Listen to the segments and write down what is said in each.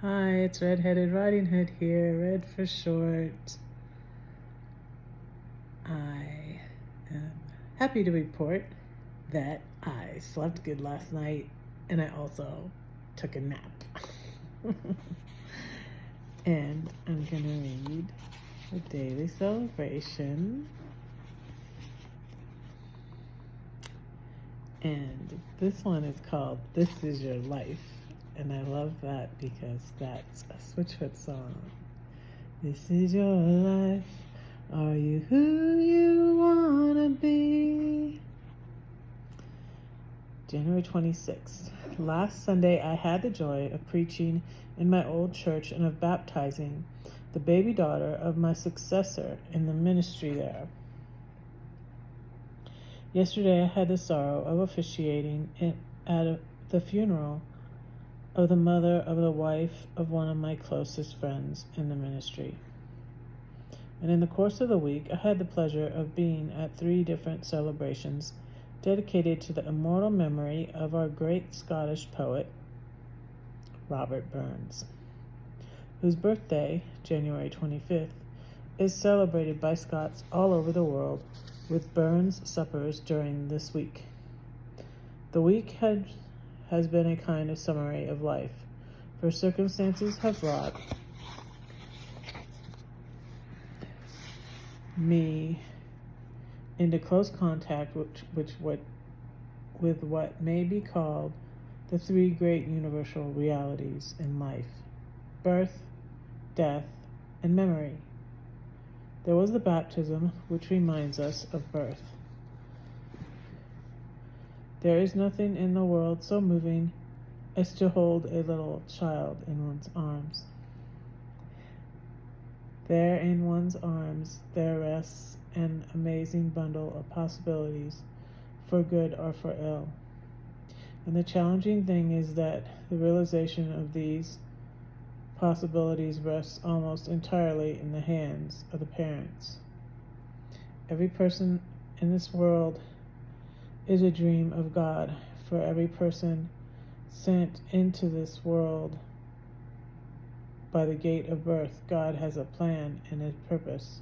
Hi, it's Red-Headed Riding Hood here, Red for short. I am happy to report that I slept good last night and I also took a nap. And I'm going to read the daily celebration. And this one is called This Is Your Life. And I love that because that's a Switchfoot song. This is your life. Are you who you wanna be? January 26th. Last Sunday, I had the joy of preaching in my old church and of baptizing the baby daughter of my successor in the ministry there. Yesterday, I had the sorrow of officiating at the funeral of the mother of the wife of one of my closest friends in the ministry. And in the course of the week, I had the pleasure of being at 3 different celebrations dedicated to the immortal memory of our great Scottish poet, Robert Burns, whose birthday, January 25th, is celebrated by Scots all over the world with Burns suppers during this week. The week has been a kind of summary of life, for circumstances have brought me into close contact with what may be called the 3 great universal realities in life: birth, death, and memory. There was the baptism, which reminds us of birth. There is nothing in the world so moving as to hold a little child in one's arms. There in one's arms there rests an amazing bundle of possibilities, for good or for ill. And the challenging thing is that the realization of these possibilities rests almost entirely in the hands of the parents. Every person in this world is a dream of God, for every person sent into this world by the gate of birth, God has a plan and a purpose,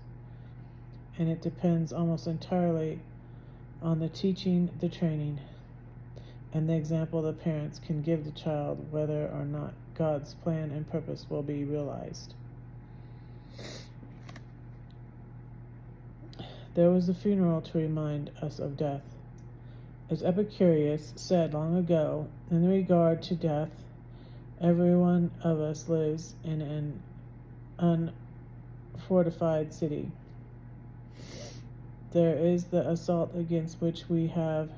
and it depends almost entirely on the teaching, the training, and the example the parents can give the child whether or not God's plan and purpose will be realized. There was the funeral to remind us of death. As Epicurus said long ago, in regard to death, every one of us lives in an unfortified city. There is the assault against which we have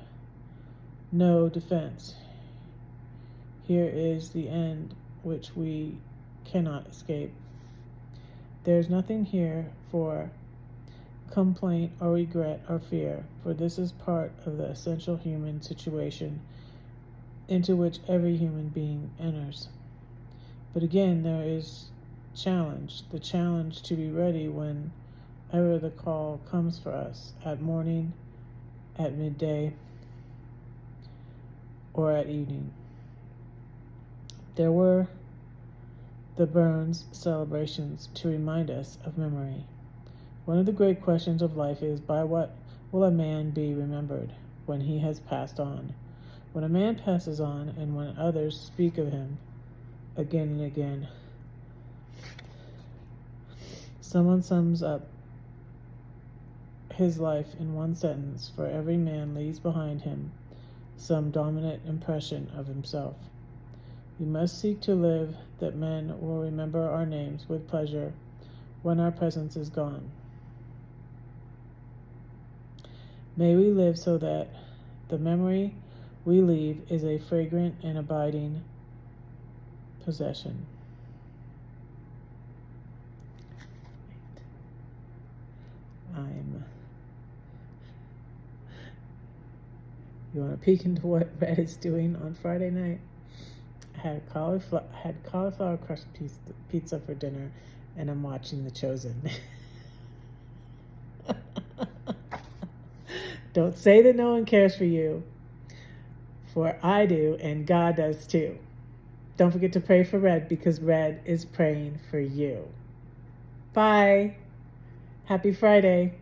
no defense. Here is the end which we cannot escape. There is nothing here for complaint or regret or fear, for this is part of the essential human situation into which every human being enters. But again, there is the challenge to be ready whenever the call comes for us, at morning, at midday, or at evening. There were the Burns celebrations to remind us of memory. One of the great questions of life is, by what will a man be remembered when he has passed on? When a man passes on, and when others speak of him again and again, someone sums up his life in one sentence, for every man leaves behind him some dominant impression of himself. We must seek to live that men will remember our names with pleasure when our presence is gone. May we live so that the memory we leave is a fragrant and abiding possession. You want to peek into what Red is doing on Friday night? I had cauliflower crust pizza for dinner, and I'm watching The Chosen. Don't say that no one cares for you, for I do, and God does too. Don't forget to pray for Red because Red is praying for you. Bye. Happy Friday.